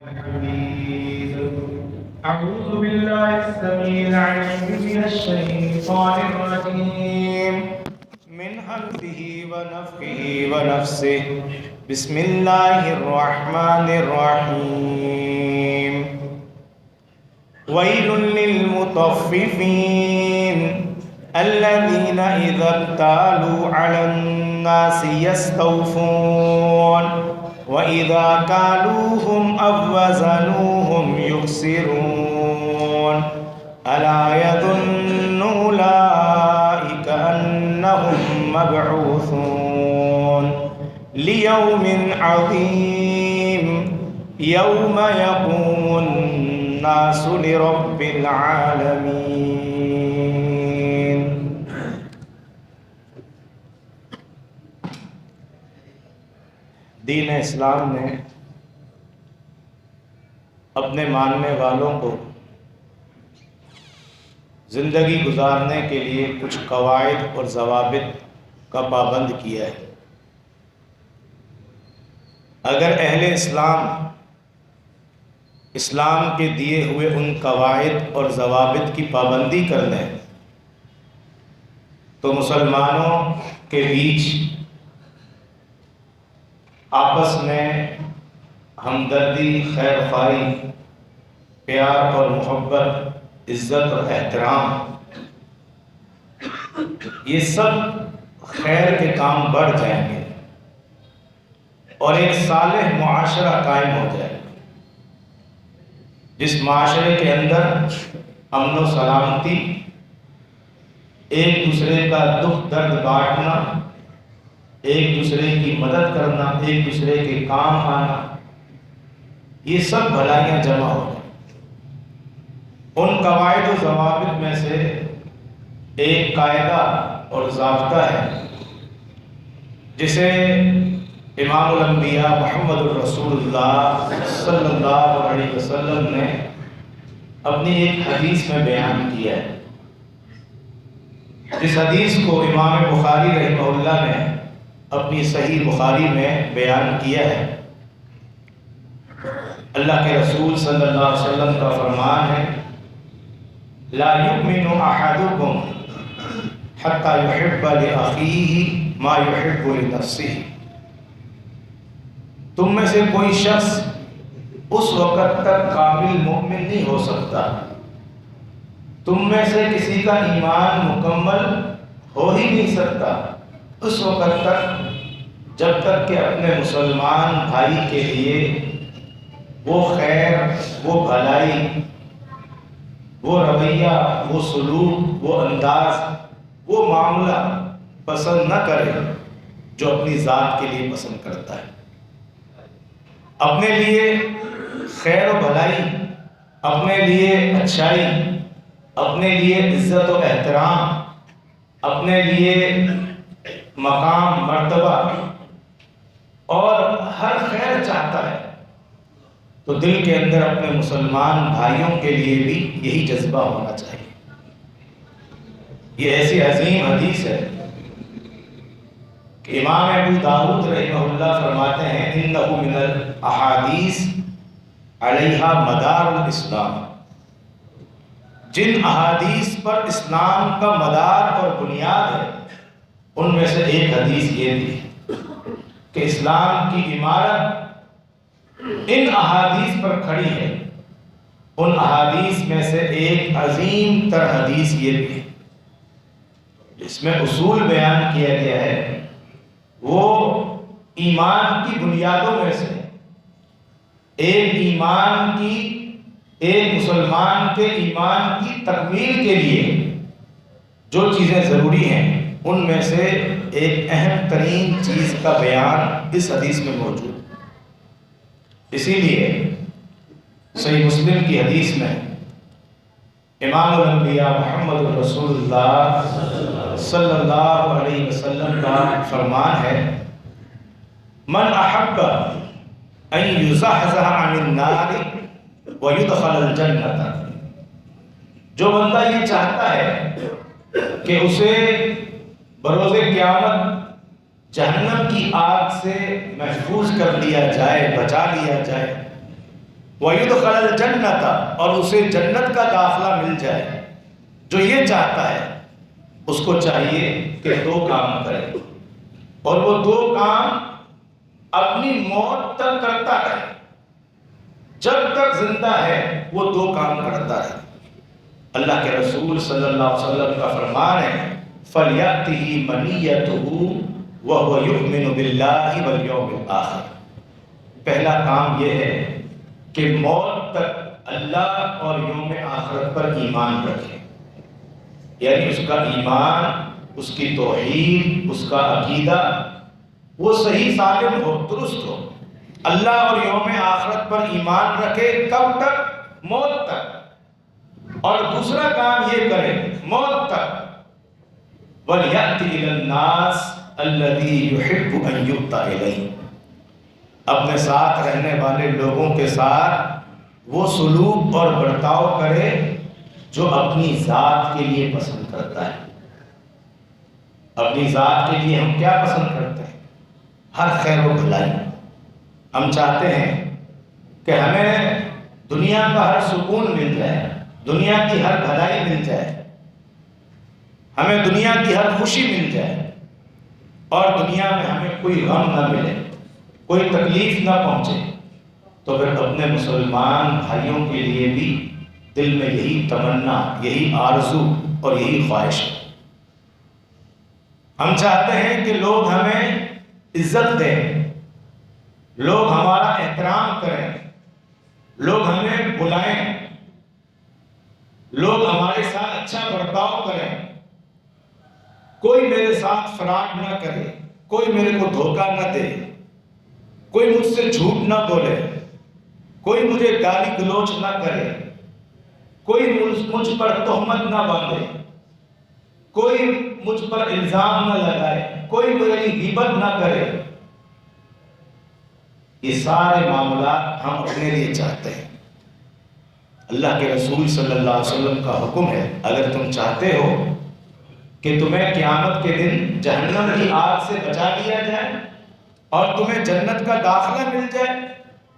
حميد. أعوذ بالله السميع العليم من الشيطان الرجيم من همزه ونفخه ونفسه. بسم الله الرحمن الرحيم. ويل للمطففين الذين إذا اكتالوا على الناس يستوفون وَإِذَا كَالُوهُمْ أَو وَّزَنُوهُمْ يُخْسِرُونَ أَلَا يَظُنُّ أُولَئِكَ أَنَّهُمْ مَبْعُوثُونَ لِيَوْمٍ عَظِيمٍ يَوْمَ يَقُومُ النَّاسُ لِرَبِّ الْعَالَمِينَ. دین اسلام نے اپنے ماننے والوں کو زندگی گزارنے کے لیے کچھ قواعد اور ضوابط کا پابند کیا ہے. اگر اہل اسلام کے دیے ہوئے ان قواعد اور ضوابط کی پابندی کر لیں تو مسلمانوں کے بیچ آپس میں ہمدردی، خیر خواہی، پیار اور محبت، عزت اور احترام، یہ سب خیر کے کام بڑھ جائیں گے اور ایک صالح معاشرہ قائم ہو جائے گا، جس معاشرے کے اندر امن و سلامتی، ایک دوسرے کا دکھ درد بانٹنا، ایک دوسرے کی مدد کرنا، ایک دوسرے کے کام آنا، یہ سب بھلائیاں جمع ہو گئیں. ان قواعد و ضوابط میں سے ایک قاعدہ اور ضابطہ ہے جسے امام الانبیاء محمد الرسول اللہ صلی اللہ علیہ وسلم نے اپنی ایک حدیث میں بیان کیا ہے. جس حدیث کو امام بخاری رحمہ اللہ نے اپنی صحیح بخاری میں بیان کیا ہے. اللہ کے رسول صلی اللہ علیہ وسلم کا فرمان ہے: لا يؤمن احدكم حتى يحب لاخيه ما يحب لنفسه. تم میں سے کوئی شخص اس وقت تک کامل مومن نہیں ہو سکتا، تم میں سے کسی کا ایمان مکمل ہو ہی نہیں سکتا اس وقت تک جب تک کہ اپنے مسلمان بھائی کے لیے وہ خیر، وہ بھلائی، وہ رویہ، وہ سلوک، وہ انداز، وہ معاملہ پسند نہ کرے جو اپنی ذات کے لیے پسند کرتا ہے. اپنے لیے خیر و بھلائی، اپنے لیے اچھائی، اپنے لیے عزت و احترام، اپنے لیے مقام، مرتبہ اور ہر خیر چاہتا ہے تو دل کے اندر اپنے مسلمان بھائیوں کے لیے بھی یہی جذبہ ہونا چاہیے. یہ ایسی عظیم حدیث ہے کہ امام ابو داؤد رحمہ اللہ فرماتے ہیں: انہ من الاحادیث علیہا مدار الاسلام. جن احادیث پر اسلام کا مدار اور بنیاد ہے ان میں سے ایک حدیث یہ تھی کہ اسلام کی عمارت ان احادیث پر کھڑی ہے. ان احادیث میں سے ایک عظیم تر حدیث یہ بھی ہے جس میں اصول بیان کیا گیا ہے، وہ ایمان کی بنیادوں میں سے ایک مسلمان کے ایمان کی تکمیل کے لیے جو چیزیں ضروری ہیں ان میں سے ایک اہم ترین چیز کا بیان اس حدیث میں موجود ہے. اسی لیے صحیح مسلم کی حدیث میں امام الانبیاء محمد الرسول اللہ صلی اللہ علیہ وسلم کا فرمان ہے: من احب ان یزحزح عن النار ویدخل الجنۃ. جو بندہ یہ چاہتا ہے کہ اسے بروز قیامت جہنم کی آگ سے محفوظ کر لیا جائے، بچا لیا جائے، وَيُدْخَلَ الْجَنَّةَ، اور اسے جنت کا داخلہ مل جائے. جو یہ چاہتا ہے اس کو چاہیے کہ دو کام کرے، اور وہ دو کام اپنی موت تک کرتا رہے. جب تک زندہ ہے وہ دو کام کرتا رہے. اللہ کے رسول صلی اللہ علیہ وسلم کا فرمان ہے فَلْيَأْتِهِ مَنِيَّتُهُ وَهُوَ يُؤْمِنُ بِاللَّهِ وَالْيَوْمِ الْآخِرِ. پہلا کام یہ ہے کہ موت تک اللہ اور یوم آخرت پر ایمان رکھے، یعنی اس کا ایمان، اس کی توحید، اس کا عقیدہ وہ صحیح سالم ہو، درست ہو. اللہ اور یوم آخرت پر ایمان رکھے. کب تک؟ موت تک. اور دوسرا کام یہ کرے موت تک وَلْيَأْتِ إِلَى النَّاسِ الَّذِي يُحِبُّ أَن يُؤْتَى إِلَيْهِ. اپنے ساتھ رہنے والے لوگوں کے ساتھ وہ سلوک اور برتاؤ کرے جو اپنی ذات کے لیے پسند کرتا ہے. اپنی ذات کے لیے ہم کیا پسند کرتے ہیں؟ ہر خیر و بھلائی. ہم چاہتے ہیں کہ ہمیں دنیا کا ہر سکون مل جائے، دنیا کی ہر بھلائی مل جائے، ہمیں دنیا کی ہر خوشی مل جائے، اور دنیا میں ہمیں کوئی غم نہ ملے، کوئی تکلیف نہ پہنچے. تو پھر اپنے مسلمان بھائیوں کے لیے بھی دل میں یہی تمنا، یہی آرزو اور یہی خواہش ہے. ہم چاہتے ہیں کہ لوگ ہمیں عزت دیں، لوگ ہمارا احترام کریں، لوگ ہمیں بلائیں، لوگ ہمارے ساتھ اچھا برتاؤ کریں، کوئی میرے ساتھ فراڈ نہ کرے، کوئی میرے کو دھوکہ نہ دے، کوئی مجھ سے جھوٹ نہ بولے، کوئی مجھے گالی گلوچ نہ کرے، کوئی مجھ پر تہمت نہ باندھے، کوئی مجھ پر الزام نہ لگائے، کوئی میری غیبت نہ کرے. یہ سارے معاملات ہم اپنے لیے چاہتے ہیں. اللہ کے رسول صلی اللہ علیہ وسلم کا حکم ہے اگر تم چاہتے ہو کہ تمہیں قیامت کے دن جہنم کی آگ سے بچا لیا جائے اور تمہیں جنت کا داخلہ مل جائے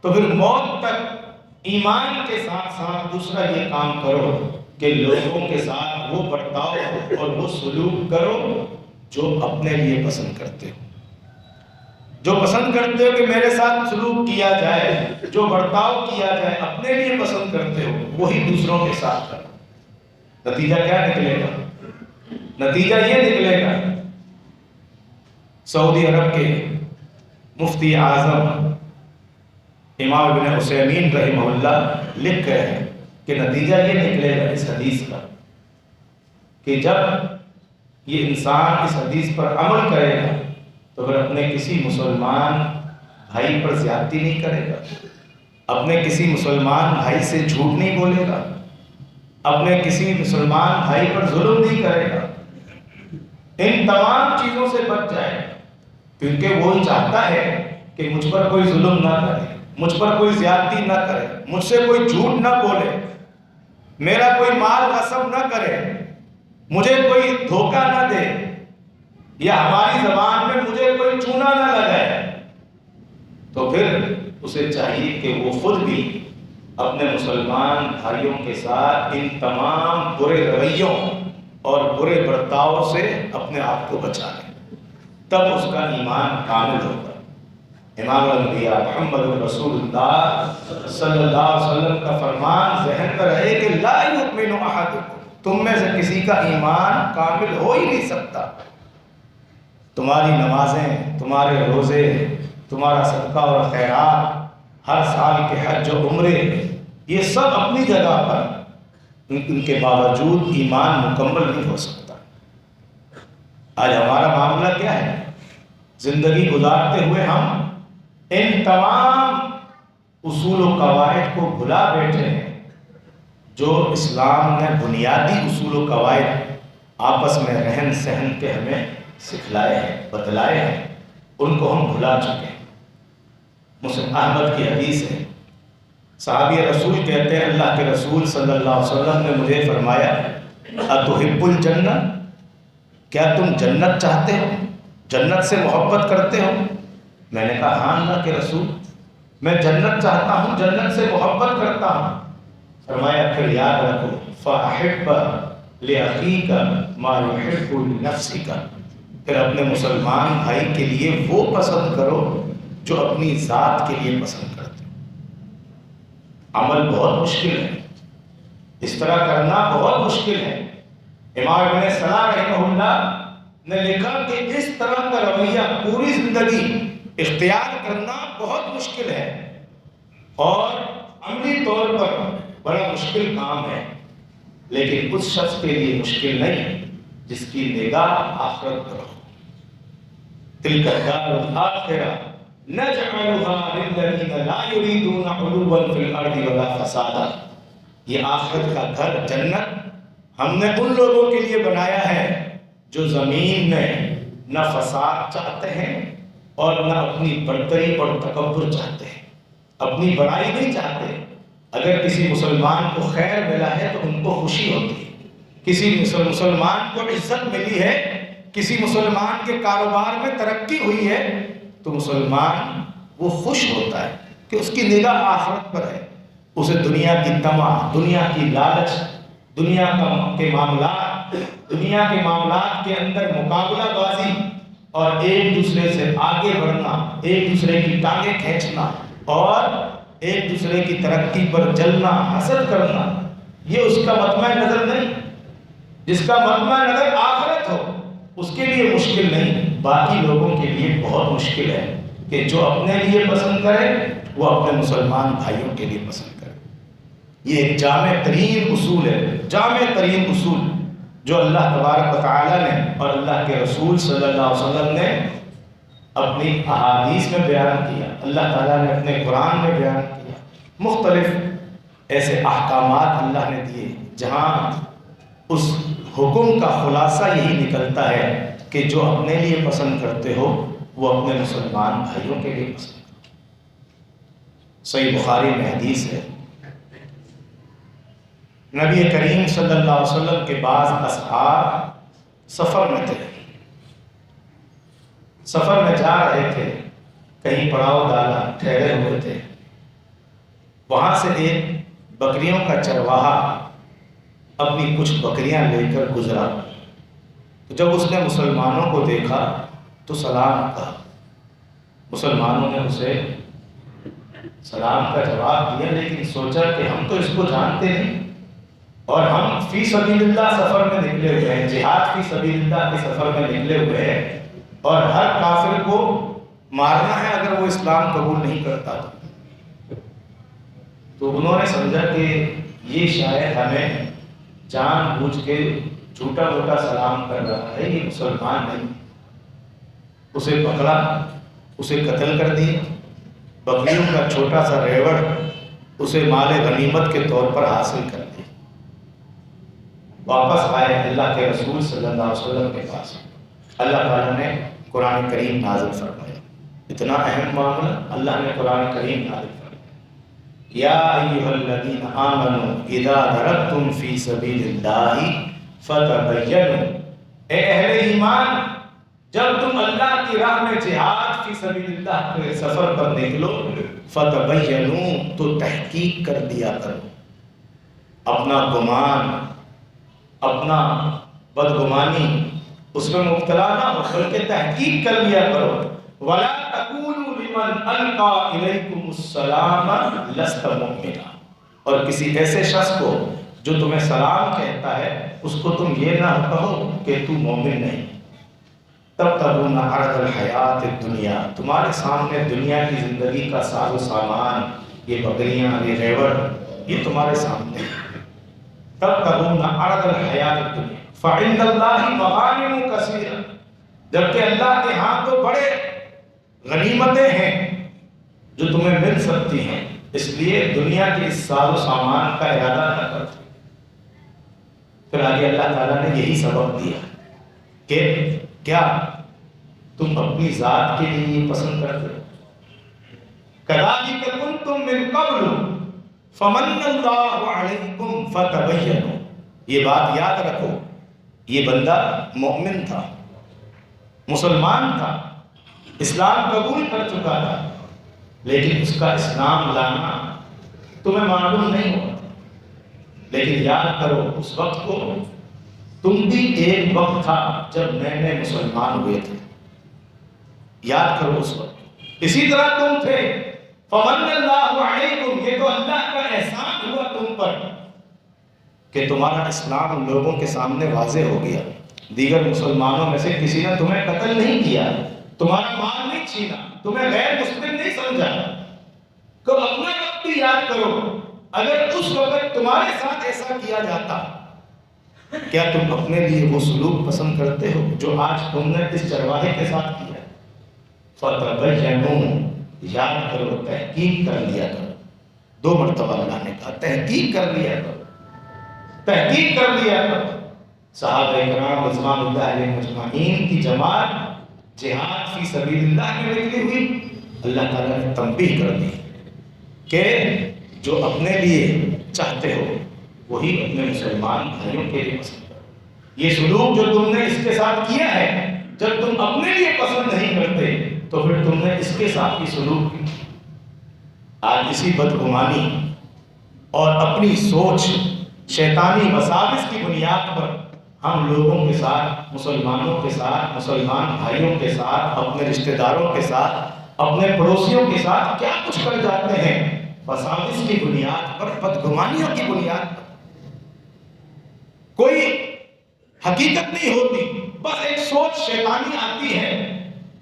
تو پھر موت تک ایمان کے ساتھ ساتھ دوسرا یہ کام کرو کہ لوگوں کے ساتھ وہ برتاؤ اور وہ سلوک کرو جو اپنے لیے پسند کرتے ہو. جو پسند کرتے ہو کہ میرے ساتھ سلوک کیا جائے، جو برتاؤ کیا جائے اپنے لیے پسند کرتے ہو وہی دوسروں کے ساتھ کرو. نتیجہ کیا نکلے گا؟ نتیجہ یہ نکلے گا سعودی عرب کے مفتی اعظم امام ابن عثیمین رحمہ اللہ لکھ گئے ہیں کہ نتیجہ یہ نکلے گا اس حدیث کا کہ جب یہ انسان اس حدیث پر عمل کرے گا تو پھر اپنے کسی مسلمان بھائی پر زیادتی نہیں کرے گا، اپنے کسی مسلمان بھائی سے جھوٹ نہیں بولے گا، اپنے کسی مسلمان بھائی پر ظلم نہیں کرے گا. ان تمام چیزوں سے بچ جائے کیونکہ وہ چاہتا ہے کہ مجھ پر کوئی ظلم نہ کرے، مجھ پر کوئی زیادتی نہ کرے، مجھ سے کوئی جھوٹ نہ بولے، میرا کوئی مال غصب نہ کرے، مجھے کوئی دھوکہ نہ دے، یا ہماری زبان میں مجھے کوئی چونا نہ لگائے. تو پھر اسے چاہیے کہ وہ خود بھی اپنے مسلمان بھائیوں کے ساتھ ان تمام برے رویوں اور برے برتاؤ سے اپنے آپ کو بچا لے، تب اس کا ایمان کامل ہوگا. امام الانبیاء محمد رسول اللہ صلی اللہ علیہ وسلم کا فرمان ذہن میں رہے کہ لا یؤمن احدکم، تم میں سے کسی کا ایمان کامل ہو ہی نہیں سکتا. تمہاری نمازیں، تمہارے روزے، تمہارا صدقہ اور خیرات، ہر سال کے حج و عمرے، یہ سب اپنی جگہ پر، ان کے باوجود ایمان مکمل نہیں ہو سکتا. آج ہمارا معاملہ کیا ہے؟ زندگی گزارتے ہوئے ہم ان تمام اصول و قواعد کو بھلا بیٹھے ہیں جو اسلام نے بنیادی اصول و قواعد آپس میں رہن سہن کے ہمیں سکھلائے ہیں، بتلائے ہیں، ان کو ہم بھلا چکے ہیں. مسلم احمد کی حدیث ہے، صحابی رسول کہتے ہیں اللہ کے رسول صلی اللہ علیہ وسلم نے مجھے فرمایا اتحب الجنہ، کیا تم جنت چاہتے ہو، جنت سے محبت کرتے ہو؟ میں نے کہا ہاں اللہ کے رسول. میں جنت چاہتا ہوں، جنت سے محبت کرتا ہوں۔ فرمایا پھر یاد رکھو فَأَحِبَّ لِأَخِيكَ مَا يُحِبُّ لِنَفْسِكَ، پھر اپنے مسلمان بھائی کے لیے وہ پسند کرو جو اپنی ذات کے لیے پسند کرتے ہو۔ عمل بہت مشکل ہے، اس طرح کرنا بہت مشکل ہے۔ امام ابن صلاح رحمہ اللہ نے لکھا کہ اس طرح کا رویہ پوری زندگی اختیار کرنا بہت مشکل ہے اور عملی طور پر بڑا مشکل کام ہے، لیکن اس شخص کے لیے مشکل نہیں جس کی نگاہ آخرت پر ہو۔ تلک الدار الآخرہ نجعلها للذین لا یریدون علوا فی الارض ولا فسادا، یہ آخرت کا گھر جنت ہم نے ان لوگوں کے لیے بنایا ہے جو زمین میں نہ فساد چاہتے ہیں اور نہ اپنی برتری اور تکبر چاہتے ہیں، اپنی بڑائی نہیں چاہتے۔ اگر کسی مسلمان کو خیر ملا ہے تو ان کو خوشی ہوتی ہے، کسی مسلمان کو عزت ملی ہے، کسی مسلمان کے کاروبار میں ترقی ہوئی ہے تو مسلمان وہ خوش ہوتا ہے کہ اس کی نگاہ آخرت پر ہے۔ اسے دنیا کی طمع، دنیا کی لالچ، دنیا کے معاملات کے اندر مقابلہ بازی اور ایک دوسرے سے آگے بڑھنا، ایک دوسرے کی ٹانگیں کھینچنا اور ایک دوسرے کی ترقی پر جلنا، حسد کرنا، یہ اس کا مطمع نظر نہیں۔ جس کا مطمع نظر آخرت ہو اس کے لیے مشکل نہیں، باقی لوگوں کے لیے بہت مشکل ہے کہ جو اپنے لیے پسند کرے وہ اپنے مسلمان بھائیوں کے لیے پسند کرے۔ یہ ایک جامع ترین اصول ہے، جامع ترین اصول جو اللہ تبارک و تعالیٰ نے اور اللہ کے رسول صلی اللہ علیہ وسلم نے اپنی احادیث میں بیان کیا، اللہ تعالیٰ نے اپنے قرآن میں بیان کیا۔ مختلف ایسے احکامات اللہ نے دیے جہاں اس حکم کا خلاصہ یہی نکلتا ہے کہ جو اپنے لیے پسند کرتے ہو وہ اپنے مسلمان بھائیوں کے لیے پسند کرو۔ صحیح بخاری میں حدیث ہے، نبی کریم صلی اللہ علیہ وسلم کے بعض اصحاب سفر میں تھے، سفر میں جا رہے تھے، کہیں پڑاؤ ڈالا، ٹھہرے ہوئے تھے۔ وہاں سے ایک بکریوں کا چرواہا اپنی کچھ بکریاں لے کر گزرا، تو جب اس نے مسلمانوں کو دیکھا تو سلام کہا۔ مسلمانوں نے اسے سلام کا جواب دیا، لیکن سوچا کہ ہم تو اس کو جانتے نہیں اور ہم فی سبیل اللہ سفر میں نکلے ہوئے ہیں، جہاد فی سبیل اللہ کے سفر میں نکلے ہوئے ہیں اور ہر کافر کو مارنا ہے اگر وہ اسلام قبول نہیں کرتا تو انہوں نے سمجھا کہ یہ شاید ہمیں جان بوجھ کے جھوٹا موٹا سلام کر رہا ہے، یہ مسلمان نہیں۔ اسے پکڑا، اسے قتل کر دیا، بکریوں کا چھوٹا سا ریوڑ اسے مال غنیمت کے طور پر حاصل کر دیا۔ واپس آئے اللہ کے رسول صلی اللہ علیہ وسلم کے پاس، اللہ تعالیٰ نے قرآن کریم نازل فرمایا۔ اتنا اہم معاملہ اللہ نے قرآن کریم نازل فرمایا، یا ایھا الذین آمنوا اذا ضربتم فی سبیل اللہ فتبینوا، اے اہل ایمان جب تم اللہ کی راہ میں جہاد فی سبیل اللہ کے سفر پر نکلو، فتبینوا تو تحقیق کر دیا کرو، اپنا گمان، اپنا بدگمانی اس میں مبتلا نہ ہو بلکہ تحقیق کر لیا کرو۔ وَلَا تَقُولُوا لِمَنْ أَلْقَى إِلَيْكُمُ السَّلَامَ لَسْتَ مُؤْمِنًا، اور کسی ایسے شخص کو جو تمہیں سلام کہتا ہے اس کو تم یہ نہ کہو کہ تو مومن نہیں۔ تَبْتَغُونَ عَرَضَ الْحَيَاةِ الدُّنْيَا، تمہارے سامنے دنیا کی زندگی کا ساز و سامان، یہ بکریاں، یہ ریوڑ، یہ تمہارے سامنے ہے۔ تَبْتَغُونَ عَرَضَ الْحَيَاةِ الدُّنْيَا فَعِندَ اللَّهِ مَغَانِمُ كَثِيرَةٌ، جبکہ اللہ کے ہاں تو بڑے غنیمتیں ہیں جو تمہیں مل سکتی ہیں، اس لیے دنیا کے اس ساز و سامان کا ارادہ نہ کرو۔ پھر آگے اللہ تعالیٰ نے یہی سبق دیا کہ کیا تم اپنی ذات کے لیے یہ پسند کرتے ہو؟ كَذَلِكَ كُنْتُم مِّن قَبْلُ فَمَنَّ اللَّهُ عَلَيْكُمْ فَتَبَيَّنُوا، یہ بات یاد رکھو، یہ بندہ مومن تھا، مسلمان تھا، اسلام قبول کر چکا تھا، لیکن اس کا اسلام لانا تمہیں معلوم نہیں ہوا۔ لیکن یاد کرو اس وقت کو، تم بھی ایک وقت تھا جب نئے نئے مسلمان ہوئے تھے، یاد کرو اس وقت اسی طرح تم تھے۔ فمن اللہ علیکم، یہ تو اللہ کا احسان ہوا تم پر کہ تمہارا اسلام لوگوں کے سامنے واضح ہو گیا۔ دیگر مسلمانوں میں سے کسی نے تمہیں قتل نہیں کیا، تمہارا مال نہیں چھینا، تمہیں غیر مسلم نہیں سمجھا۔ تو اپنا وقت بھی یاد کرو، اگر اس وقت تمہارے ساتھ ایسا کیا جاتا، کیا تم اپنے لیے وہ سلوک پسند کرتے ہو جو آج تم نے اس چرواہے کے ساتھ کیا؟ فَتَبَيَّنُوا، یاد کرو، تحقیق کر لیا کرو۔ 2 مرتبہ اللہ نے کہا تحقیق کر لیا کرو، تحقیق کر لیا کرو۔ صحابہ کرام رضوان اللہ علیہم اجمعین کی جماعت جہاد فی سبیل اللہ میں نکلی ہوئی، اللہ تعالیٰ نے تنبیہ کر دی کہ جو اپنے لیے چاہتے ہو وہی اپنے مسلمان بھائیوں کے لیے پسند کرو۔ یہ سلوک جو تم نے اس کے ساتھ کیا ہے، جب تم اپنے لیے پسند نہیں کرتے تو پھر تم نے اس کے ساتھ بھی سلوک کی۔ آج اسی بدگمانی اور اپنی سوچ شیطانی وساوس کی بنیاد پر ہم لوگوں کے ساتھ، مسلمانوں کے ساتھ، مسلمان بھائیوں کے ساتھ، اپنے رشتہ داروں کے ساتھ، اپنے پڑوسیوں کے ساتھ کیا کچھ کر جاتے ہیں، وساوس کی بنیاد پر، بدگمانیوں کی بنیاد پر۔ کوئی حقیقت نہیں ہوتی، بس ایک سوچ شیطانی آتی ہے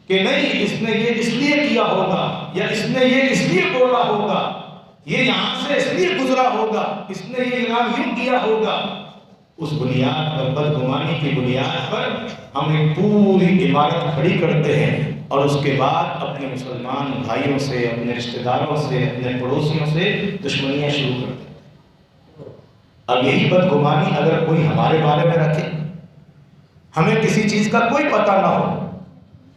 کہ نہیں اس نے یہ اس لیے کیا ہوگا، یا اس نے یہ اس لیے بولا ہوگا، یہ یہاں سے اس لیے گزرا ہوگا، اس نے یہ کام یوں کیا ہوگا۔ اس بنیاد پر، بدگمانی کی بنیاد پر ہم ایک پوری عمارت کھڑی کرتے ہیں اور اس کے بعد اپنے مسلمان بھائیوں سے، اپنے رشتہ داروں سے، اپنے پڑوسیوں سے دشمنیاں شروع کرتے ہیں۔ اب یہی بدگمانی اگر کوئی ہمارے بارے میں رکھے، ہمیں کسی چیز کا کوئی پتہ نہ ہو،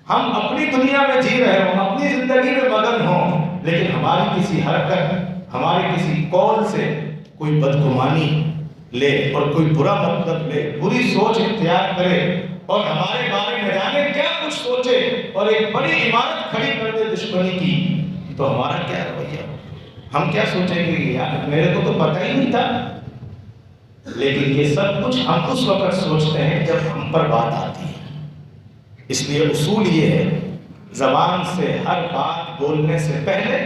ہم اپنی دنیا میں جی رہے ہوں، اپنی زندگی میں مگن ہوں، لیکن ہماری کسی حرکت، ہمارے کسی قول سے کوئی بدگمانی لے اور کوئی برا مطلب لے، بری سوچ اختیار کرے اور ہمارے بارے میں جانے کیا کچھ سوچے اور ایک بڑی عمارت کھڑی کر دے دشمنی کی، تو ہمارا کیا رویہ؟ ہم کیا سوچیں گے؟ یار میرے کو تو پتہ ہی نہیں تھا۔ لیکن یہ سب کچھ ہم اس وقت سوچتے ہیں جب ہم پر بات آتی ہے۔ اس لیے اصول یہ ہے، زبان سے ہر بات بولنے سے پہلے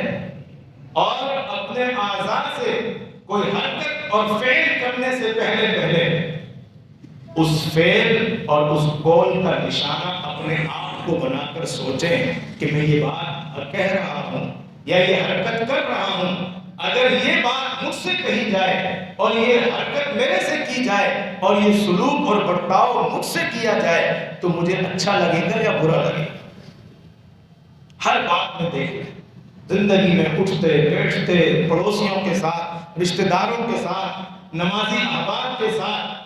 اور اپنے اعضاء سے کوئی حرکت اور فعل کرنے سے پہلے اس فعل اور اس قول کا نشانہ اپنے آپ کو بنا کر سوچیں کہ میں یہ بات کہہ رہا ہوں یا یہ حرکت کر رہا ہوں، اگر یہ بات مجھ سے کہی جائے اور یہ حرکت میرے سے کی جائے اور یہ سلوک اور برتاؤ مجھ سے کیا جائے تو مجھے اچھا لگے گا یا برا لگے گا؟ ہر بات میں دیکھ لیں، زندگی میں اٹھتے بیٹھتے، پڑوسیوں کے ساتھ، رشتہ داروں کے ساتھ، نمازی احباب کے ساتھ،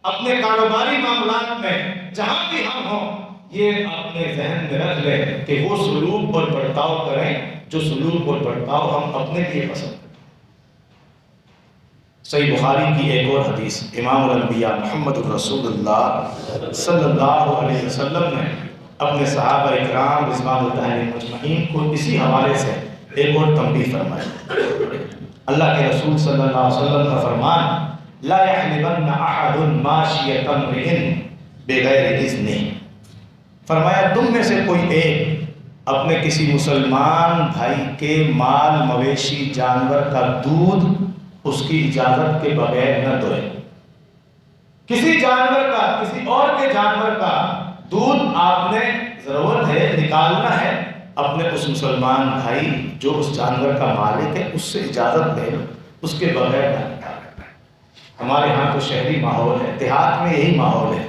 اپنے کاروباری معاملات میں، جہاں بھی ہم ہوں، یہ اپنے ذہن میں رکھ لیں کہ وہ سلوک اور برتاؤ کریں جو سلوک اور برتاؤ ہم اپنے لیے پسند کریں۔ صحیح بخاری کی ایک اور حدیث، امام الانبیاء محمد الرسول اللہ صلی اللہ علیہ وسلم نے اپنے صحابہ اکرام رضوان اللہ علیہم اجمعین کو اسی حوالے سے ایک اور تنبیہ فرمائی۔ اللہ کے رسول صلی اللہ علیہ وسلم کا فرمان، لا يحلبن احد ماشیۃ امرئ بغیر اذنہ، فرمایا تم میں سے کوئی ایک اپنے کسی مسلمان بھائی کے مال مویشی جانور کا دودھ اس کی اجازت کے بغیر نہ دوئے۔ کسی جانور کا، کسی اور کے جانور کا دودھ آپ نے ضرورت ہے، نکالنا ہے، اپنے اس مسلمان بھائی جو اس جانور کا مالک ہے اس سے اجازت لے، اس کے بغیر نہ نکالنا۔ ہمارے ہاں تو شہری ماحول ہے، دیہات میں یہی ماحول ہے،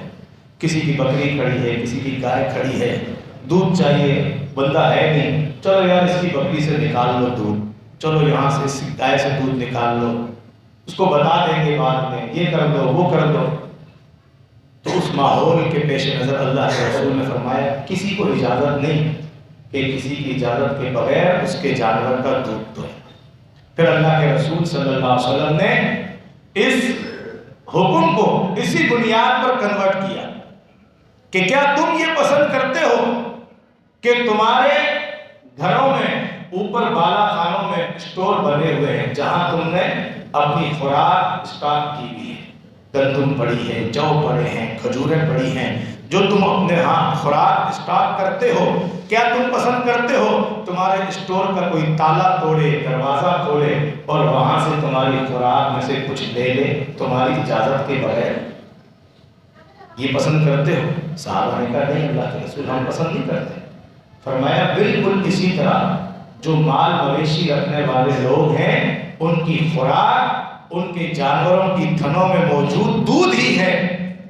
کسی کی بکری کھڑی ہے، کسی کی گائے کھڑی ہے، دودھ چاہیے، بندہ ہے نہیں، چلو یار اس کی بکری سے نکال لو دودھ، چلو یہاں سے اس گائے سے دودھ نکال لو، اس کو بتا دیں گے بعد میں، یہ کر دو وہ کر دو۔ تو اس ماحول کے پیش نظر اللہ کے رسول نے فرمایا کسی کو اجازت نہیں کہ کسی کی اجازت کے بغیر اس کے جانور کا دودھ دو۔ پھر اللہ کے رسول صلی اللہ علیہ وسلم نے اس حکم کو اسی بنیاد پر کنورٹ کیا کہ کیا تم یہ پسند کرتے ہو کہ تمہارے گھروں میں اوپر بالا خانوں میں اسٹور بنے ہوئے ہیں جہاں تم نے اپنی خوراک اسٹاک کی ہوئی ہے، گندم پڑی ہے، جو پڑے ہیں، کھجوریں پڑی ہیں، جو تم اپنے ہاں خوراک اسٹاک کرتے ہو، کیا تم پسند کرتے ہو تمہارے اسٹور کا کوئی تالا توڑے، دروازہ کھولے اور وہاں سے تمہاری خوراک میں سے کچھ لے لے تمہاری اجازت کے بغیر؟ یہ پسند کرتے ہو؟ صحابہ نے کہا نہیں اللہ کے رسول، ہم پسند نہیں کرتے۔ فرمایا بالکل اسی طرح جو مال مویشی رکھنے والے لوگ ہیں ان کی خوراک ان کے جانوروں کی تھنوں میں موجود دودھ ہی ہے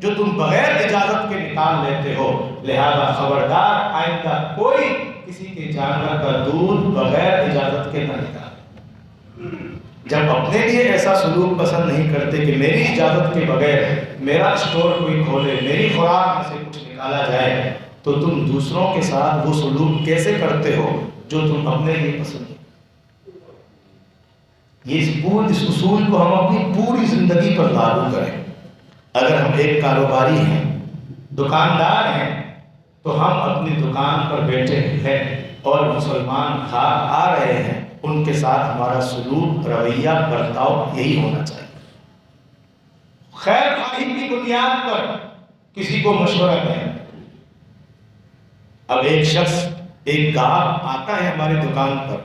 جو تم بغیر اجازت کے نکال لیتے ہو، لہذا خبردار آئندہ کوئی کسی کے جانور کا دودھ بغیر اجازت کے نہ نکالے۔ جب اپنے لیے ایسا سلوک پسند نہیں کرتے کہ میری اجازت کے بغیر میرا اسٹور کوئی کھولے، میری خوراک میں سے کچھ نکالا جائے، تو تم دوسروں کے ساتھ وہ سلوک کیسے کرتے ہو جو تم اپنے لیے پسند کرتے؟ اس اصول کو ہم اپنی پوری زندگی پر لاگو کریں۔ اگر ہم ایک کاروباری ہیں، دکاندار ہیں، تو ہم اپنی دکان پر بیٹھے ہیں اور مسلمان گاہک آ رہے ہیں، ان کے ساتھ ہمارا سلوک، رویہ، برتاؤ یہی ہونا چاہیے۔ خیر خواہی کی بنیاد پر کسی کو مشورہ دیں۔ اب ایک شخص، ایک گاہک آتا ہے ہماری دکان پر،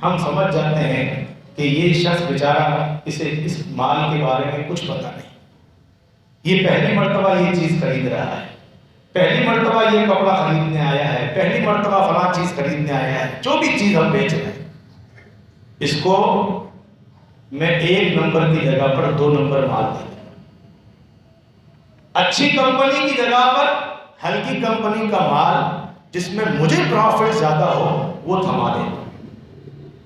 ہم سمجھ جاتے ہیں کہ یہ شخص بیچارہ اسے اس مال کے بارے میں کچھ پتہ نہیں، یہ پہلی مرتبہ یہ چیز خرید رہا ہے، پہلی مرتبہ یہ کپڑا خریدنے آیا ہے، پہلی مرتبہ فلاں چیز خریدنے آیا ہے، جو بھی چیز ہم بیچ رہے ہیں، اس کو میں 1 نمبر کی جگہ پر 2 نمبر مال دے دوں، اچھی کمپنی کی جگہ پر ہلکی کمپنی کا مال جس میں مجھے پروفٹ زیادہ ہو وہ تھما دیں۔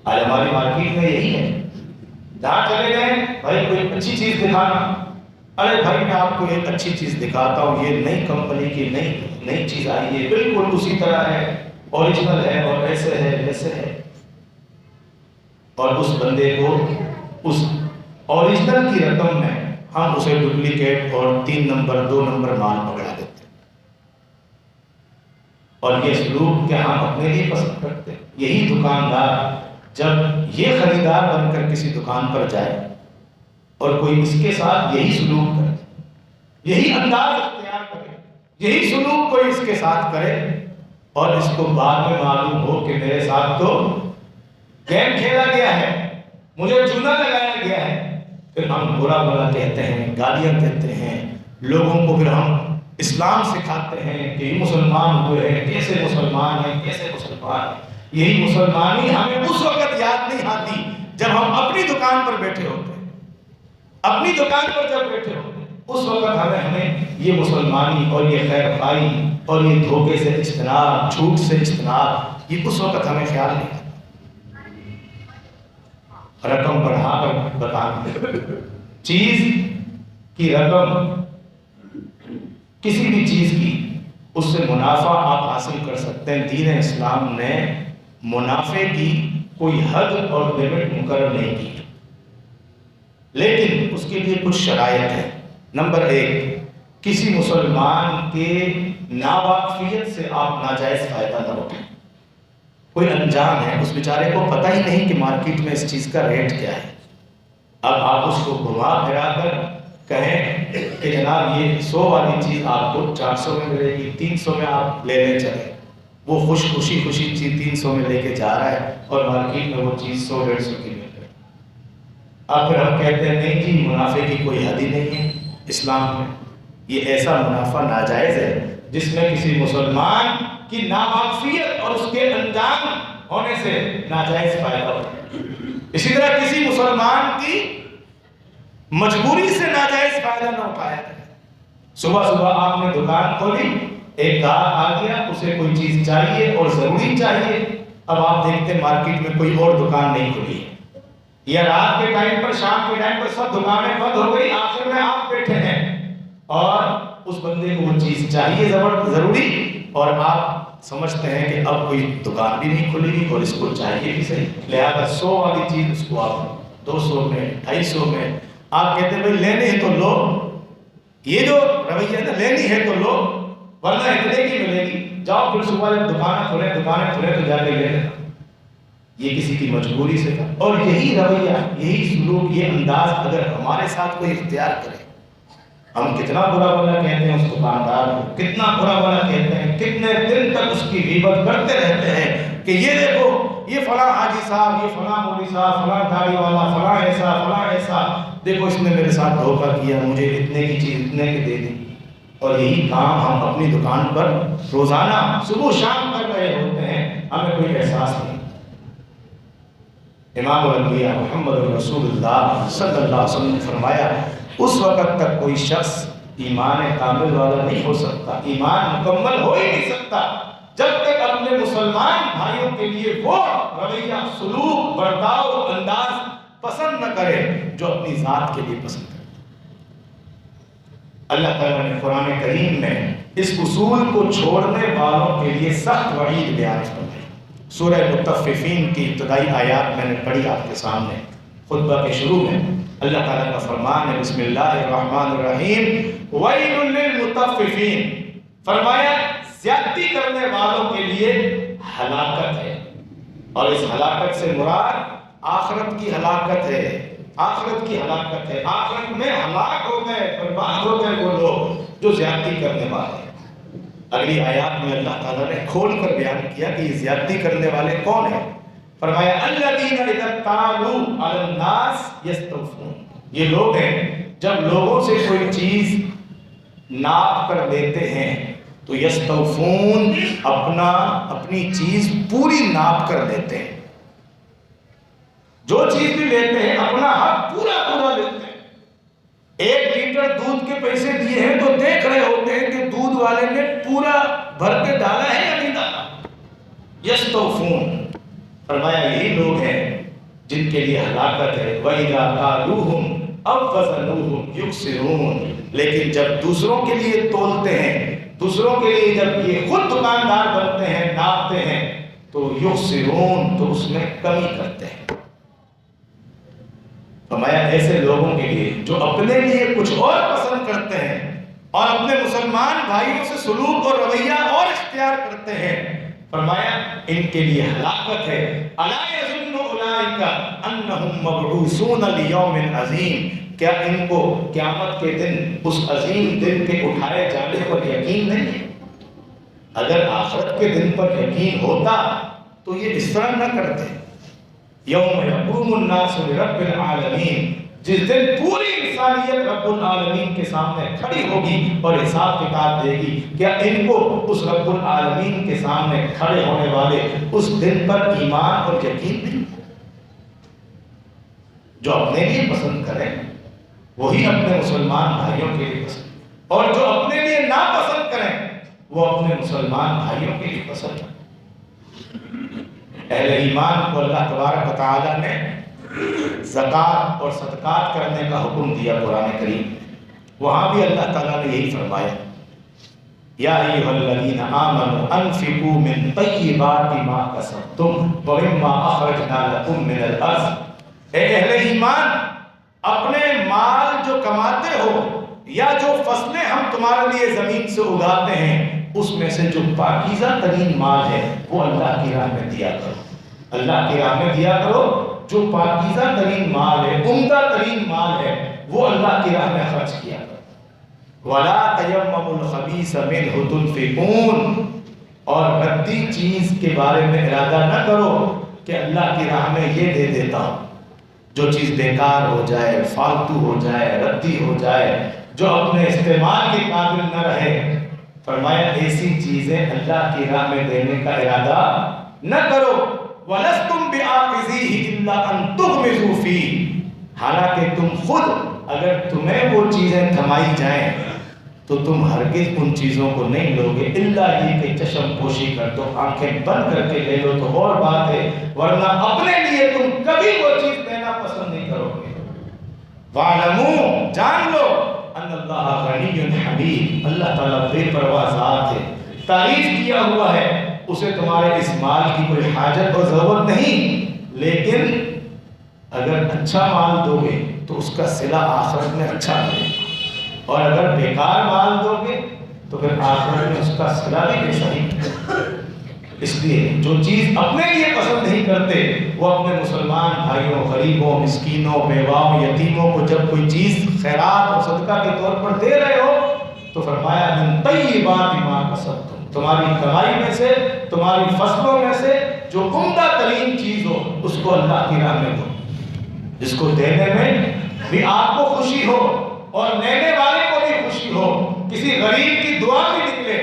آج ہماری مارکیٹ میں یہی ہے، جہاں چلے گئے بھائی کوئی اچھی چیز دکھانا، ارے بھائی میں آپ کو ایک اچھی چیز دکھاتا ہوں، یہ نئی کمپنی کی نئی چیز آئی ہے، بالکل اسی طرح ہے، اوریجنل ہے اور ایسے ہے ویسے ہے، اور اس بندے کو اس اوریجنل کی رقم میں ہم اسے ڈپلیکیٹ اور 3 نمبر 2 نمبر مال پکڑا دیتے ہیں۔ اور یہ سلوک کیا ہم اپنے لیے پسند کرتے ہیں؟ یہی دکاندار جب یہ خریدار بن کر کسی دکان پر جائے اور کوئی اس کے ساتھ یہی سلوک کرے، یہی انداز اختیار کرے، یہی سلوک کوئی اس کے ساتھ کرے، اور اس کو بعد میں معلوم ہو کہ میرے ساتھ تو گیم کھیلا گیا ہے، مجھے چونا لگایا گیا ہے، پھر ہم برا بھلا کہتے ہیں، گالیاں دیتے ہیں، لوگوں کو پھر ہم اسلام سکھاتے ہیں کہ یہ مسلمان ہوئے ہیں، کیسے مسلمان ہیں، کیسے مسلمان ہیں۔ یہی مسلمانی ہمیں اس وقت یاد نہیں آتی جب ہم اپنی دکان پر بیٹھے ہوتے ہیں، اپنی دکان پر جب بیٹھے ہوتے ہیں اس وقت ہمیں یہ مسلمانی اور یہ خیر خواہی اور یہ دھوکے سے اجتناب، جھوٹ سے اجتناب، یہ اس وقت ہمیں خیال نہیں آتا۔ رقم بڑھا کر بتانا، چیز کی رقم کسی بھی چیز کی اس سے منافع آپ حاصل کر سکتے ہیں۔ دین اسلام نے منافع کی کوئی حد اور لمٹ مقرر نہیں کی، لیکن اس کے لیے کچھ شرائط ہیں۔ نمبر 1، کسی مسلمان کے ناواقفیت سے آپ ناجائز فائدہ نہ اٹھائیں۔ کوئی انجان ہے، اس بیچارے کو پتہ ہی نہیں کہ مارکیٹ میں اس چیز کا ریٹ کیا ہے، اب آپ اس کو گھما پھرا کر کہیں کہ جناب یہ 100 والی چیز آپ کو 400 میں ملے گی، 300 میں آپ لینے چلیں، وہ خوشی چیز 300 میں لے کے جا رہا ہے اور مارکیٹ میں وہ چیز 100-150 کی مل رہی ہے۔ اب پھر ہم کہتے ہیں نہیں جی منافع کی کوئی حد ہی نہیں ہے اسلام میں۔ یہ ایسا منافع ناجائز ہے جس میں کسی مسلمان کی ناواقفیت اور اس کے انجان ہونے سے ناجائز فائدہ ہوتا ہے۔ اسی طرح کسی مسلمان کی مجبوری سے ناجائز فائدہ نہ اٹھایا جائے۔ صبح آپ نے دکان کھولی، ایک گاہک آ گیا، اسے کوئی چیز چاہیے اور ضروری چاہیے، اب آپ دیکھتے ہیں مارکیٹ میں کوئی اور دکان نہیں کھلی ہے، یا رات کے ٹائم پر، شام کے ٹائم پر سب دکانیں بند ہو گئی، آخر میں آپ بیٹھے ہیں اور اس بندے کو وہ چیز چاہیے ضروری، اور آپ سمجھتے ہیں کہ اب کوئی دکان بھی نہیں کھلے گی اور اس کو چاہیے بھی صحیح، لہذا 100 والی چیز اس کو آپ 200 میں 250 میں آپ کہتے ہیں بھائی لینے ہیں تو لو، یہ جو رویہ ہے نا لینی ہے تو لو ورنہ اتنے کی ملے گی، جاؤ پھر صبح جب دکانیں کھلیں تو جا کے لے لینا۔ یہ کسی کی مجبوری سے تھا. اور یہی رویہ، یہی سلوک، یہ انداز اگر ہمارے ساتھ کوئی اختیار کرے، ہم کتنا برا بھلا کہتے ہیں اس دکاندار کو، کتنا برا بھلا کہتے ہیں، کتنے دن تک اس کی غیبت کرتے رہتے ہیں کہ یہ دیکھو یہ فلاں حاجی صاحب، یہ فلاں مولوی صاحب، فلاں داڑھی والا، فلاں ایسا، فلاں ایسا، دیکھو اس نے میرے ساتھ دھوکہ کیا، مجھے اتنے کی چیز اتنے کی دے دی. اور یہی کام ہم اپنی دکان پر روزانہ صبح شام کر رہے ہوتے ہیں، ہمیں کوئی احساس نہیں. امام الانبیاء محمد رسول اللہ صلی اللہ علیہ وسلم نے فرمایا اس وقت تک کوئی شخص ایمان کامل والا نہیں ہو سکتا، ایمان مکمل ہو ہی نہیں سکتا جب تک اپنے مسلمان بھائیوں کے لیے وہ رویہ، سلوک، برتاؤ، انداز پسند نہ کرے جو اپنی ذات کے لیے پسند کرے. اللہ تعالیٰ نے قرآن کریم میں اس اصول کو چھوڑنے والوں کے لیے سخت وعید بیان فرمائی. سورہ مطففین کی ابتدائی آیات میں نے پڑھی آپ کے سامنے خطبہ کے شروع میں. اللہ تعالیٰ کا فرمان ہے بسم اللہ الرحمن الرحیم ویل للمطففین، فرمایا زیادتی کرنے والوں کے لیے ہلاکت ہے. اور اس ہلاکت سے مراد آخرت کی ہلاکت ہے، آخرت کی ہلاکت ہے. آخرت میں ہلاک ہو گئے، برباد ہو گئے وہ لوگ جو زیادتی کرنے والے ہیں. اگلی آیات میں اللہ تعالیٰ نے کھول کر بیان کیا کہ یہ زیادتی کرنے والے کون ہیں. فرمایا الذین اذا اکتالوا علی الناس یستوفون، یہ لوگ ہیں جب لوگوں سے کوئی چیز ناپ کر لیتے ہیں تو یستوفون، اپنی چیز پوری ناپ کر لیتے ہیں. جو چیز بھی لیتے ہیں اپنا حق پورا پورا لیتے ہیں. 1 لیٹر دودھ کے پیسے دیے ہیں تو دیکھ رہے ہوتے ہیں کہ دودھ والے نے پورا بھر کے ڈالا ہے یا نہیں ڈالا. یستوفون، فرمایا یہی لوگ ہیں جن کے لیے ہلاکت ہے. وَإِذَا قَالُوهُمْ أَوْ وَزَنُوهُمْ يُخْسِرُونَ، لیکن جب دوسروں کے لیے تولتے ہیں، دوسروں کے لیے جب یہ خود دکاندار بنتے ہیں، ناپتے ہیں تو یخسرون، تو اس میں کمی کرتے ہیں. فرمایا ایسے لوگوں کے لیے جو اپنے لیے کچھ اور پسند کرتے ہیں اور اپنے مسلمان بھائیوں سے سلوک اور رویہ اور اختیار کرتے ہیں، فرمایا ان کے لیے ہلاکت ہے. الا یظن اولئک انہم مبعوثون لیوم عظیم، کیا ان کو قیامت کے دن، اس عظیم دن کے اٹھائے جانے پر یقین نہیں ہے؟ اگر آخرت کے دن پر یقین ہوتا تو یہ اس طرح نہ کرتے. یوم یقوم الناس لرب العالمین، جس دن پوری انسانیت رب العالمین کے سامنے کھڑی ہوگی اور حساب کتاب دے گی، کیا ان کو اس رب العالمین کے سامنے کھڑے ہونے والے اس دن پر ایمان اور یقین نہیں؟ جو اپنے لیے پسند کریں وہی اپنے مسلمان بھائیوں کے لیے پسند، اور جو اپنے لیے ناپسند کریں وہ اپنے مسلمان بھائیوں کے لیے پسند کریں. اہل ایمان کو اللہ تبارک و تعالیٰ نے زکوٰۃ اور صدقات کرنے کا حکم دیا قرآن کریم. وہاں بھی اللہ تعالیٰ نے یہی فرمایا یا ایھا الذین آمنوا انفقوا من طیبات ما کسبتم ومما اخرجنا لکم من الارض. اے اہل ایمان، اپنے مال جو کماتے ہو یا جو فصلیں ہم تمہارے لیے زمین سے اگاتے ہیں اس میں سے جو پاکیزہ ترین مال ہے وہ اللہ کی راہ میں دیا کرو. اللہ کی راہ میں دیا کرو. جو پاکیزہ ترین مال ہے، عمدہ ترین مال ہے، وہ اللہ کی راہ میں خرچ کیا کرو. وَلَا تَيَمَّمُوا الْخَبِيثَ مِنْهُ تُنْفِقُونَ، اور ردی چیز کے بارے میں ارادہ نہ کرو کہ اللہ کی راہ میں یہ دے دیتا ہوں. جو چیز بیکار ہو جائے، فالتو ہو جائے، ردی ہو جائے، جو اپنے استعمال کے قابل نہ رہے، فرمایا ایسی چیزیں اللہ کی راہ میں دینے کا ارادہ نہ کرو. وَلَسْتُمْ بِآخِذِيهِ إِلَّا أَن تُغْمِضُوا فِيهِ، حالانکہ تم خود اگر تمہیں وہ چیزیں تھمائی جائیں تو تم ہرگز ان چیزوں کو نہیں لوگے الا یہ کہ چشم پوشی کر دو، آنکھیں بند کر کے لے لو تو اور بات ہے، ورنہ اپنے لیے تم کبھی وہ چیز دینا پسند نہیں کرو گے. وَاعْلَمُوا، جان لو، ان اللہ غنی حمید، اللہ تعالیٰ بے پرواہ ذات ہے، تعریف کیا ہوا ہے، اسے تمہارے اس مال کی کوئی حاجت اور ضرورت نہیں. لیکن اگر اچھا مال دو گے تو اس کا صلہ آخرت میں اچھا ملے گا، اور اگر بیکار مال دو گے تو پھر آخرت میں اس کا صلہ بھی بے صحیح. اس لیے جو چیز اپنے لیے پسند نہیں کرتے وہ اپنے مسلمان بھائیوں، غریبوں، مسکینوں، بیواؤں، یتیموں کو جب کوئی چیز خیرات اور صدقہ کے طور پر دے رہے ہو تو فرمایا من طیبات ما کسبتم، تمہاری کمائی میں سے، تمہاری فصلوں میں سے جو عمدہ ترین چیز ہو اس کو اللہ کی راہ میں دو، جس کو دینے میں بھی آپ کو خوشی ہو اور لینے والے کو بھی خوشی ہو، کسی غریب کی دعا بھی نکلے۔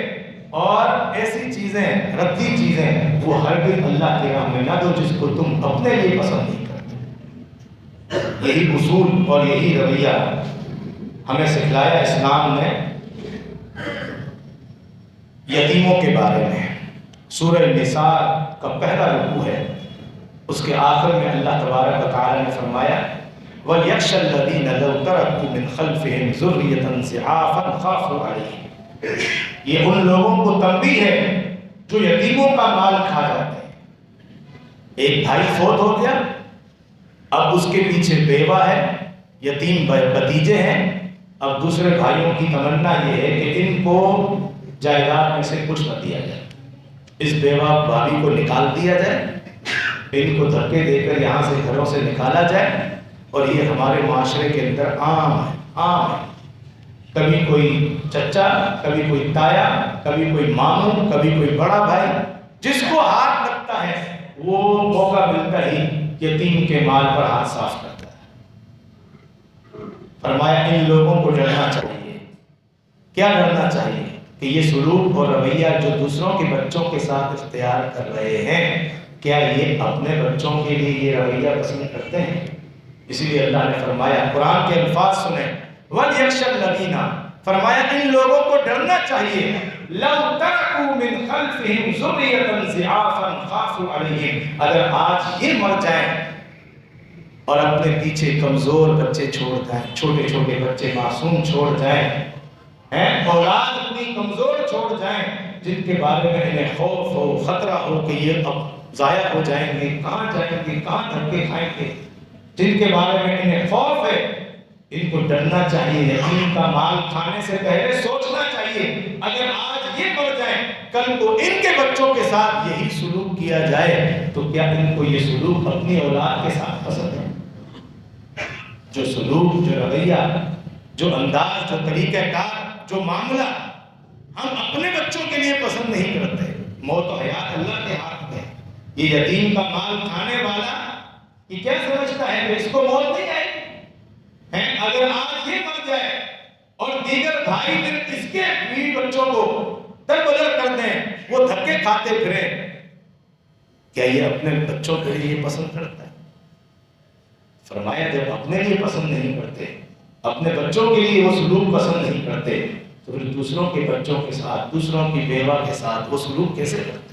اور ایسی چیزیں، ردی چیزیں وہ ہرگز اللہ کے راہ میں نہ دو جس کو تم اپنے لیے پسند نہیں کرتے۔ یہی اصول اور یہی رویہ ہمیں سکھلایا اسلام نے یتیموں کے بارے میں۔ سورہ نساء کا پہلا رکوع ہے، اس کے آخر میں اللہ تبارک و تعالی نے فرمایا وَلْيَخْشَ الَّذِينَ لَوْ تَرَكُوا مِنْ خَلْفِهِمْ ذُرِّيَّةً ضِعَافًا خَافُوا عَلَيْهِمْ، یہ ان لوگوں کو تنبیہ ہے جو یتیموں کا مال کھا جاتے ہیں۔ ایک بھائی فوت ہو گیا، اب اس کے پیچھے بیوہ ہے، یتیم بھتیجے ہیں، اب دوسرے بھائیوں کی تمنا یہ ہے کہ ان کو جائیداد میں سے کچھ نہ دیا جائے، اس بیوہ بھابھی کو نکال دیا جائے، ان کو دھکے دے کر یہاں سے گھروں سے نکالا جائے۔ اور یہ ہمارے معاشرے کے اندر عام ہے، کبھی کوئی چچا، کبھی کوئی تایا، کبھی کوئی ماموں، کبھی کوئی بڑا بھائی، جس کو ہاتھ لگتا ہے وہ موقع ملتا ہی یتیم کے مال پر ہاتھ صاف کرتا ہے۔ فرمایا ان لوگوں کو ڈرنا چاہیے۔ کیا ڈرنا چاہیے؟ کہ یہ سلوک اور رویہ جو دوسروں کے بچوں کے ساتھ اختیار کر رہے ہیں، کیا یہ اپنے بچوں کے لیے یہ رویہ پسند کرتے ہیں؟ اسی لیے اللہ نے فرمایا، قرآن کے الفاظ سنیں، وَلْيَخْشَ الَّذِينَ، فرمایا ان لوگوں کو ڈرنا چاہیے لَوْ تَرَكُوا مِنْ خَلْفِهِمْ ذُرِّيَّةً ضِعَافًا خَافُوا عَلَيْهِمْ، اگر آج یہ مر جائیں اور اپنے پیچھے کمزور بچے چھوڑ جائیں، چھوٹے چھوٹے بچے معصوم چھوڑ جائیں، اولاد اپنی کمزور چھوڑ جائیں، جن کے بارے میں انہیں خوف ہو، خطرہ ہو کہ یہ اب ضائع ہو جائیں گے، کہاں جائیں گے، کہاں دھکے کھائیں گے، جن کے بارے میں انہیں خوف ہے، ان کو ڈرنا چاہیے۔ یتیم کا مال کھانے سے پہلے سوچنا چاہیے اگر آج یہ مر جائیں کل کو ان کے بچوں کے ساتھ یہی سلوک کیا جائے تو کیا ان کو یہ سلوک اپنی اولاد کے ساتھ پسند ہے؟ جو سلوک، جو رویہ، جو انداز، جو طریقہ کار، جو معاملہ ہم اپنے بچوں کے لیے پسند نہیں کرتے، موت و حیات اللہ کے ہاتھ میں۔ یہ یتیم کا مال کھانے والا یہ کیا سمجھتا ہے کہ اس کو موت نہیں آئے گی؟ اگر آج یہ مر جائے اور دیگر بھائی دن اس کے بیوی بچوں کو دربدر کر دیں، وہ دھکے کھاتے پھریں، کیا یہ اپنے بچوں کے لیے پسند کرتا ہے؟ فرمایا جب اپنے لیے پسند نہیں کرتے، اپنے بچوں کے لیے وہ سلوک پسند نہیں کرتے تو پھر دوسروں کے بچوں کے ساتھ، دوسروں کی بیوہ کے ساتھ وہ سلوک کیسے کرتے؟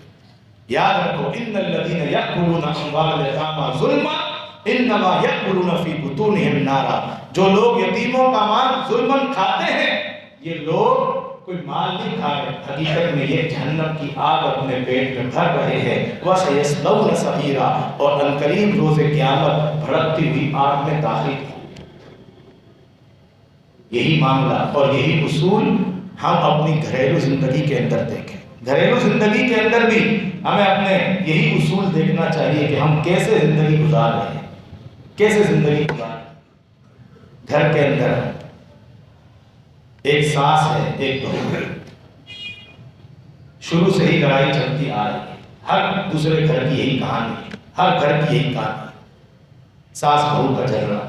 یاد رکھو ان الذین یأکلون اموال الیتامی ظلما انما یأکلون فی بطونہم نارا، جو لوگ یتیموں کا مال ظلماً کھاتے ہیں یہ لوگ کوئی مال نہیں کھا رہے، حقیقت میں یہ جہنم کی آگ اپنے پیٹ میں بھر رہے ہیں۔ وَسَيَصْلَوْنَ سَعِيرًا، اور عنقریب روز قیامت بھڑکتی ہوئی آگ میں داخل ہوں۔ یہی معاملہ اور یہی اصول ہم اپنی گھریلو زندگی کے اندر دیکھیں۔ گھریلو زندگی کے اندر بھی ہمیں اپنے یہی اصول دیکھنا چاہیے کہ ہم کیسے زندگی گزار رہے ہیں، کیسے زندگی گزار رہے ہیں۔ گھر کے اندر ایک ساس ہے، ایک بہو ہے، شروع سے ہی لڑائی چلتی آ رہی ہے، ہر دوسرے گھر کی یہی کہانی ہے، ہر گھر کی یہی کہانی ہے، ساس بہو کا جھگڑا۔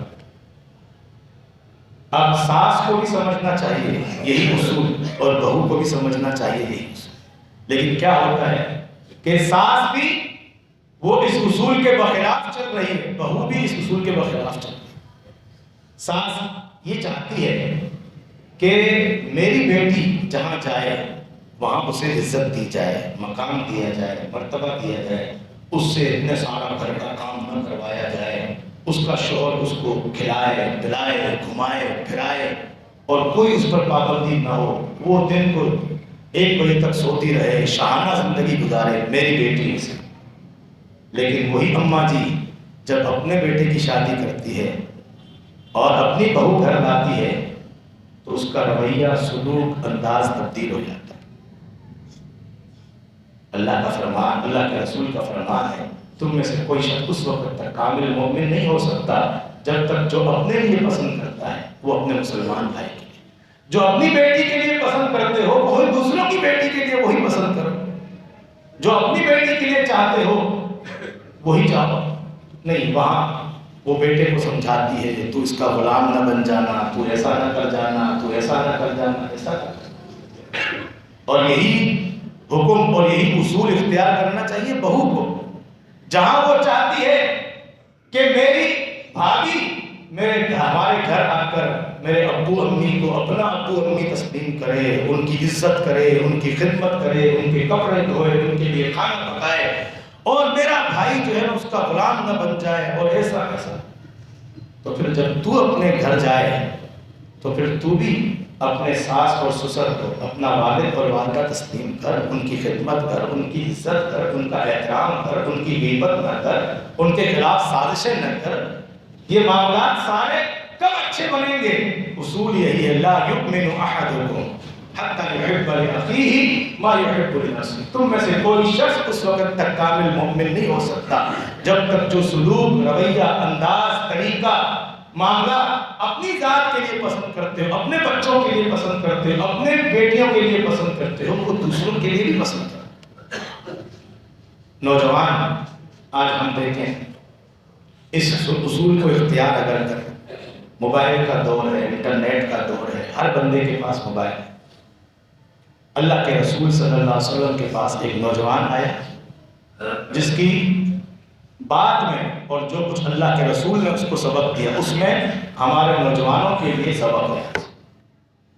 اب ساس کو بھی سمجھنا چاہیے یہی اصول اور بہو کو بھی سمجھنا چاہیے یہی اصول، لیکن کیا ہوتا ہے کہ ساس بھی وہ اس اصول کے بخلاف چل رہی ہے، بہو بھی اس اصول کے بخلاف چل رہی ہے۔ ساس یہ چاہتی ہے کہ میری بیٹی جہاں جائے وہاں اسے عزت دی جائے، مقام دیا جائے، مرتبہ دیا جائے، اس سے اتنے سارا گھر کا کام نہ کروایا جائے، اس کا شوہر اس کو کھلائے پلائے گھمائے پھرائے اور کوئی اس پر پابندی نہ ہو، وہ دن کو 1 بجے تک سوتی رہے، شاہانہ زندگی گزارے میری بیٹی سے۔ لیکن وہی اماں جی جب اپنے بیٹے کی شادی کرتی ہے اور اپنی بہو گھر لاتی ہے تو اس کا رویہ، سلوک، انداز تبدیل ہو جاتا ہے۔ اللہ کا فرمان، اللہ کے رسول کا فرمان ہے، تم میں سے کوئی شخص اس وقت تک کامل مومن نہیں ہو سکتا جب تک جو اپنے لیے پسند کرتا ہے وہ اپنے مسلمان بھائی کے لیے، جو اپنی بیٹی کے لیے پسند کرتے ہو وہی دوسروں کی بیٹی کے لیے وہی پسند کرو، جو اپنی بیٹی کے لیے چاہتے ہو وہی چاہو۔ نہیں، وہاں وہ بیٹے کو سمجھاتی ہے تو اس کا غلام نہ بن جانا، تو ایسا نہ کر جانا، تو ایسا نہ کر جانا، ایسا کر۔ اور یہی حکم اور یہی اصول اختیار کرنا چاہیے بہو کو، جہاں وہ چاہتی ہے کہ میری بھابھی ہمارے گھر آ کر میرے ابو امی کو اپنا ابو امی تسلیم کرے، ان کی عزت کرے، ان کی خدمت کرے، ان کے کپڑے دھوئے، ان کے لیے کھانا پکائے، اور میرا بھائی جو ہے نا اس کا غلام نہ بن جائے، اور ایسا ایسا۔ تو پھر جب تو اپنے گھر جائے تو پھر تو بھی اپنے ساس اور سسر کو اپنا والد اور والدہ تسلیم کر، ان کی خدمت کر، ان کی عزت کر، ان کا احترام کر، ان کی غیبت نہ کر، ان کے خلاف سازشیں نہ کر۔ یہ معاملات سارے کب اچھے بنیں گے؟ اصول یہی ہے، لا یؤمن احدکم حتی یحب لأخیہ ما یحب لنفسہ۔ تم میں سے کوئی شخص اس وقت تک کامل مومن نہیں ہو سکتا جب تک جو سلوک، رویہ، انداز، طریقہ، معاملہ اپنی ذات کے لیے پسند کرتے ہو، اپنے بچوں کے لیے پسند کرتے ہو، اپنے بیٹیوں کے لیے پسند کرتے ہو، وہ دوسروں کے لیے بھی پسند کرتے ہو۔ نوجوان، آج ہم دیکھیں اس اصول کو اختیار اگر کریں، موبائل کا دور ہے، انٹرنیٹ کا دور ہے، ہر بندے کے پاس موبائل ہے۔ اللہ کے رسول صلی اللہ علیہ وسلم کے پاس ایک نوجوان آیا جس کی بات میں اور جو کچھ اللہ کے رسول نے اس کو سبق دیا اس میں ہمارے نوجوانوں کے لیے سبق ہے۔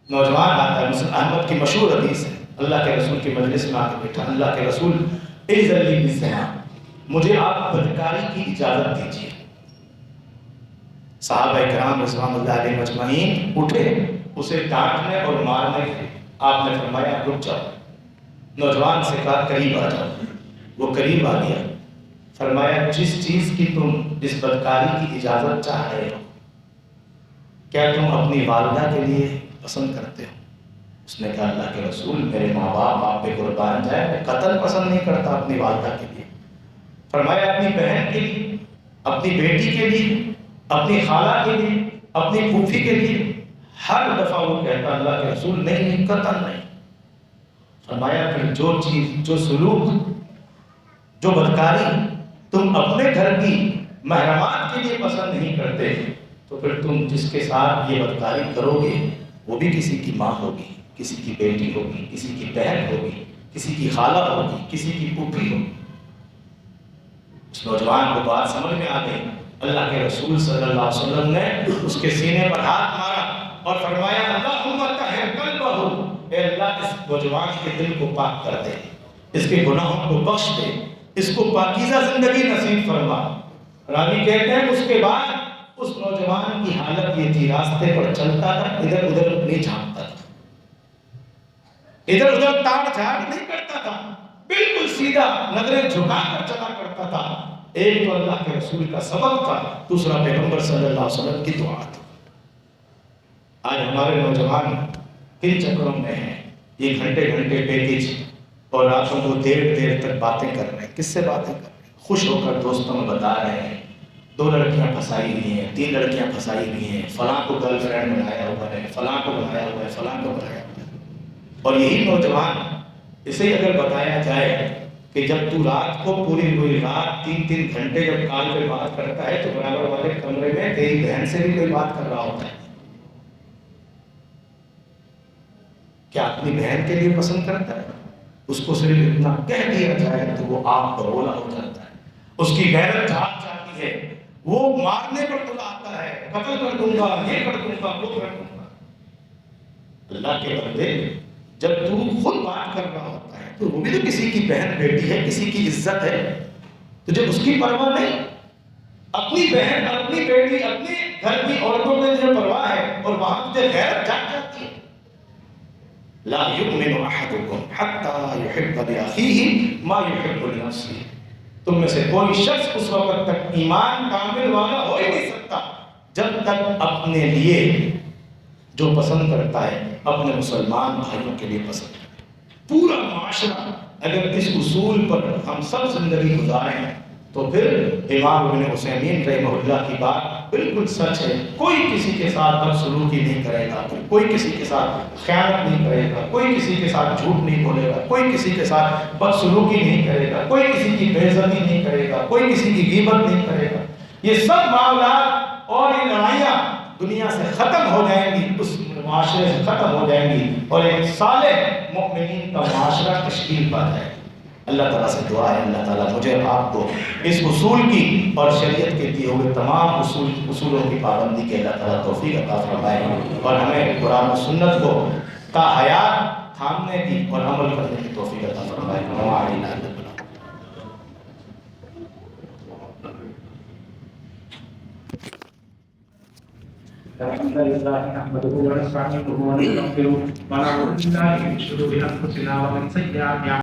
نوجوان آتا ہے، مسلم احمد کی مشہور حدیث ہے، اللہ کے رسول کی مجلس میں آ کے بیٹھا، اللہ کے رسول اذن لی بالزنا، مجھے آپ بدکاری کی اجازت دیجیے۔ صحابہ کرام رضوان اللہ علیہ مجمعین اٹھے اسے ڈانٹنے اور مارنے کے، آپ نے فرمایا رک جاؤ، نوجوان سے کہا قریب آ جاؤ، وہ قریب آ گیا، فرمایا جس چیز کی تم اس بدکاری کی اجازت چاہ رہے ہو کیا تم اپنی والدہ کے لیے پسند کرتے ہو؟ اس نے کہا اللہ کے رسول میرے ماں باپ آپ پہ قربان جائے، میں قتل پسند نہیں کرتا اپنی والدہ کے لیے۔ فرمایا اپنی بہن کے لیے، اپنی بیٹی کے لیے، اپنی خالہ کے لیے، اپنی پھوپھی کے لیے؟ ہر دفعہ وہ کہتا اللہ کے رسول نہیں نہیں، قتل نہیں۔ فرمایا پھر جو چیز، جو سلوک، جو بدکاری تم اپنے گھر کی محرمات کے لیے پسند نہیں کرتے تو پھر تم جس کے ساتھ یہ بدکاری کرو گے وہ بھی کسی کی ماں ہوگی، کسی کی بیٹی ہوگی، کسی کی بہن ہوگی، کسی کی خالہ ہوگی، کسی کی پھوپھی ہوگی۔ اس نوجوان کو بات سمجھ میں آ گئی، اللہ کے رسول صلی اللہ علیہ وسلم نے اس کے سینے پر ہاتھ مارا اور فرمایا اللہم طہر قلبہ، اے اللہ اس نوجوان کے دل کو پاک کر دے، اس کے گناہوں کو بخش دے، اس کو پاکیزہ زندگی نصیب فرما۔ راوی کہتے ہیں اس کے بعد اس نوجوان کی حالت یہ تھی، راستے پر چلتا تھا ادھر ادھر نہیں جھانکتا تھا، ادھر ادھر تاڑ جھاڑ نہیں کرتا تھا، بالکل سیدھا نظریں جھکا کر چلا کرتا تھا۔ ایک تو اللہ کے رسول کا سبق تھا، دوسرا پیغمبر صلی اللہ علیہ وسلم کی دعا تھی۔ آج ہمارے نوجوان کن چکروں میں ہیں، یہ گھنٹے گھنٹے پیکج اور راتوں کو دیر دیر تک باتیں کر رہے ہیں۔ کس سے باتیں کر رہے ہیں؟ خوش ہو کر دوستوں میں بتا رہے ہیں 2 لڑکیاں پھنسائی ہوئی ہیں، 3 لڑکیاں پھنسائی ہوئی ہیں، فلاں کو گرل فرینڈ بنایا ہوا ہے، فلاں کو بنایا ہوا ہے، فلاں کو بنایا ہوا ہے۔ اور یہی نوجوان، اسے اگر بتایا جائے کہ جب تو رات کو پوری رات 3 گھنٹے جب کال پہ بات کرتا ہے تو برابر والے کمرے میں تیری بہن سے بھی کوئی بات کر رہا ہوتا ہے، کیا اپنی بہن کے لیے پسند کرتا ہے؟ اس کو صرف اتنا کہہ دیا جائے تو وہ آگ بگولا ہو جاتا ہے، اس کی غیرت جھاگ جاتی ہے، وہ مارنے پر تلا آتا ہے، قتل کر دوں گا، یہ کر دوں گا، وہ کر دوں گا۔ اللہ کے بندے، جب تو خود بات کر رہا ہوتا ہے تو وہ بھی تو کسی کی بہن بیٹی ہے، کسی کی عزت ہے، تو جب اس کی پرواہ نہیں، اپنی بہن، اپنی بیٹی، اپنے گھر کی عورتوں میں جو پرواہ ہے اور وہاں تجھے غیرت جاگ جاتی ہے۔ لا یؤمن احدکم حتی یحب لأخیہ ما یحب لنفسہ، تم میں سے کوئی شخص اس وقت تک ایمان کامل والا ہو ہی نہیں سکتا جب تک اپنے لیے جو پسند کرتا ہے اپنے مسلمان بھائیوں کے لیے پسند کرتا ہے۔ پورا معاشرہ اگر اس اصول پر ہم سب زندگی گزاریں تو پھر امام ابن عثیمین رحمہ اللہ کی بات بالکل سچ ہے. کوئی کسی کے ساتھ بدسلوکی نہیں کرے گا, کوئی کسی کے ساتھ خیانت نہیں کرے گا, کوئی کسی کے ساتھ جھوٹ نہیں بولے گا, کوئی کسی کے ساتھ بدسلوکی نہیں کرے گا, کوئی کسی کی بے عزتی نہیں کرے گا, کوئی کسی کی غیبت نہیں کرے گا. یہ سب معاملات اور یہ لڑائیاں دنیا سے ختم ہو جائیں گی, اس معاشرے سے ختم ہو جائیں گی اور ایک صالح مومنین کا معاشرہ تشکیل پا جائے. اللہ تعالیٰ سے دعا ہے اللہ تعالیٰ مجھے آپ کو اس اصول کی اور شریعت کے دیے ہوئے تمام اصولوں کی پابندی کے اللہ تعالیٰ توفیق عطا فرمائے اور ہمیں قرآن و سنت کو کا حیات تھامنے کی اور عمل کرنے کی توفیق عطا فرمائے. الحمد لله نحمده ونستعينه ونستغفره ونعوذ بالله من شرور انفسنا ومن سيئات